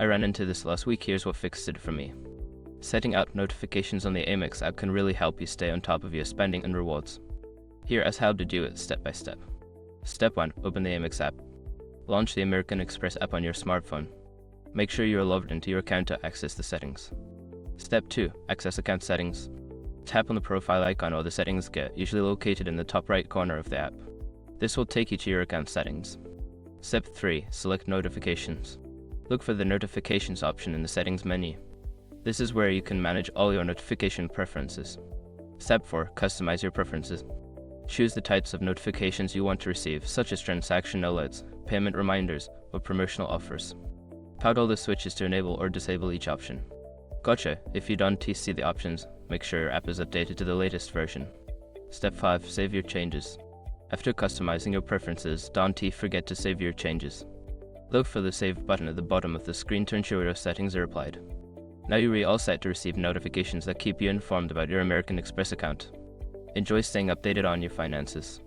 I ran into this last week. Here's what fixed it for me. Setting out notifications on the Amex app can really help you stay on top of your spending and rewards. Here is how to do it step by step. Step 1. Open the Amex app. Launch the American Express app on your smartphone. Make sure you are logged into your account to access the settings. Step 2. Access account settings. Tap on the profile icon or the settings gear, usually located in the top right corner of the app. This will take you to your account settings. Step 3. Select notifications. Look for the notifications option in the settings menu. This is where you can manage all your notification preferences. Step 4. Customize your preferences. Choose the types of notifications you want to receive, such as transaction alerts, payment reminders, or promotional offers. Toggle the switches to enable or disable each option. Gotcha! If you don't see the options, make sure your app is updated to the latest version. Step 5. Save your changes. After customizing your preferences, don't forget to save your changes. Look for the Save button at the bottom of the screen to ensure your settings are applied. Now you're all set to receive notifications that keep you informed about your American Express account. Enjoy staying updated on your finances.